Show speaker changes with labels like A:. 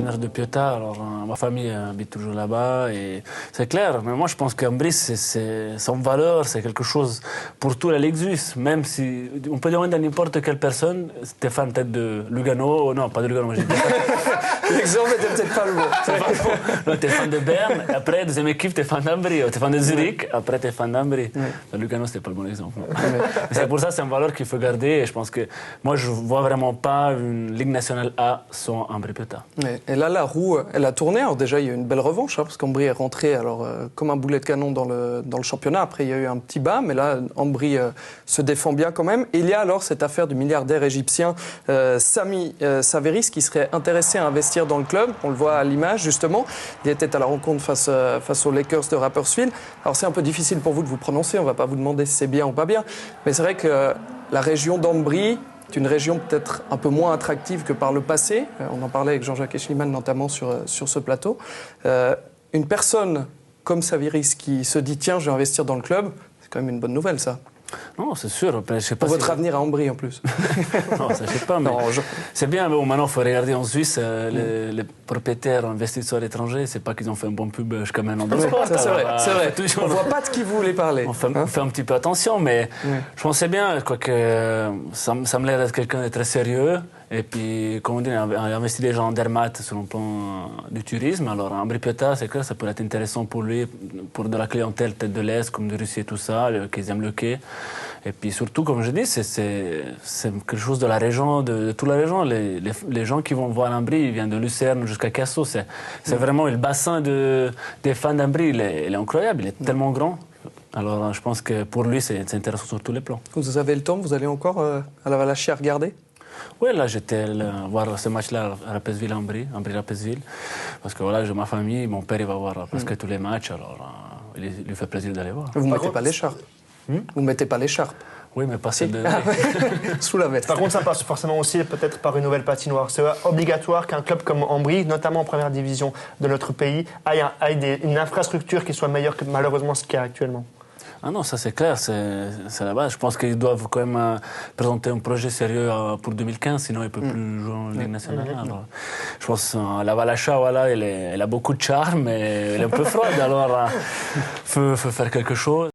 A: originaire de Piota, alors ma famille habite toujours là-bas et c'est clair. Mais moi, je pense qu'Ambry, c'est son valeur, c'est quelque chose pour tout la Ligue suisse. Même si on peut demander à n'importe quelle personne, t'es fan peut-être de Lugano, non, pas de Lugano, j'ai dit.
B: L'exemple était peut-être pas le bon.
A: Non, t'es fan de Berne, après, deuxième équipe, t'es fan d'Ambry. T'es fan de Zurich, après, t'es fan d'Ambry. Lugano, c'était pas le bon exemple. C'est pour ça, c'est une valeur qu'il faut garder. Et je pense que moi, je vois vraiment pas une Ligue nationale A sans Ambry Piota.
B: Et là, la roue, elle a tourné. Alors déjà, il y a eu une belle revanche, parce qu'Ambry est rentré comme un boulet de canon dans le championnat. Après, il y a eu un petit bas, mais là, Ambry se défend bien quand même. Et il y a alors cette affaire du milliardaire égyptien Sami Saveris qui serait intéressé à investir dans le club. On le voit à l'image, justement. Il était à la rencontre face aux Lakers de Rapperswil. Alors, c'est un peu difficile pour vous de vous prononcer. On ne va pas vous demander si c'est bien ou pas bien. Mais c'est vrai que la région d'Ambry est une région peut-être un peu moins attractive que par le passé. On en parlait avec Jean-Jacques Eschliman, notamment sur ce plateau. Une personne comme Saveris qui se dit « Tiens, je vais investir dans le club », c'est quand même une bonne nouvelle, ça.
A: Non, c'est sûr. Je sais pas
B: pour votre avenir à Ambry, en plus.
A: Non, ça, je sais pas. Mais c'est bien, mais maintenant, il faut regarder en Suisse, les propriétaires, investisseurs étrangers, c'est pas qu'ils ont fait un bon pub jusqu'à maintenant.
B: Oui, ça, c'est vrai. C'est vrai. On ne voit pas de qui vous voulez parler.
A: On fait un petit peu attention, mais je pensais bien, quoique ça me l'air d'être quelqu'un de très sérieux. Et puis, comme on dit, on a investi déjà en Dermat sur le plan du tourisme. Alors, Ambry Piota, c'est clair, ça peut être intéressant pour lui, pour de la clientèle peut-être de l'Est, comme de Russie et tout ça, qu'ils aiment le quai. Et puis surtout, comme je dis, c'est quelque chose de la région, de toute la région. Les gens qui vont voir Ambry, ils viennent de Lucerne jusqu'à Cassel. C'est vraiment le bassin des fans d'Ambry, il est incroyable, il est tellement grand. Alors, je pense que pour lui, c'est intéressant sur tous les plans.
B: Vous avez le temps, vous allez encore à la Valachie à regarder ?
A: Oui, là, j'étais voir ce match-là à Rapperswil-Ambry, Ambry-Rapperswil. Parce que voilà, j'ai ma famille, mon père, il va voir presque tous les matchs. Alors, il lui fait plaisir d'aller voir.
B: Vous ne mettez pas l'écharpe. Vous ne mettez pas l'écharpe.
A: Oui, mais pas celle de...
B: Sous la veste.
C: Par contre, ça passe forcément aussi peut-être par une nouvelle patinoire. C'est obligatoire qu'un club comme Ambry, notamment en première division de notre pays, ait une infrastructure qui soit meilleure que malheureusement ce qu'il y a actuellement.
A: Ah non, ça c'est clair, c'est la base. Je pense qu'ils doivent quand même présenter un projet sérieux pour 2015, sinon ils ne peuvent plus jouer en Ligue nationale. Alors, je pense que la Valachia, voilà, elle a beaucoup de charme, mais elle est un peu froide, alors il faut faire quelque chose.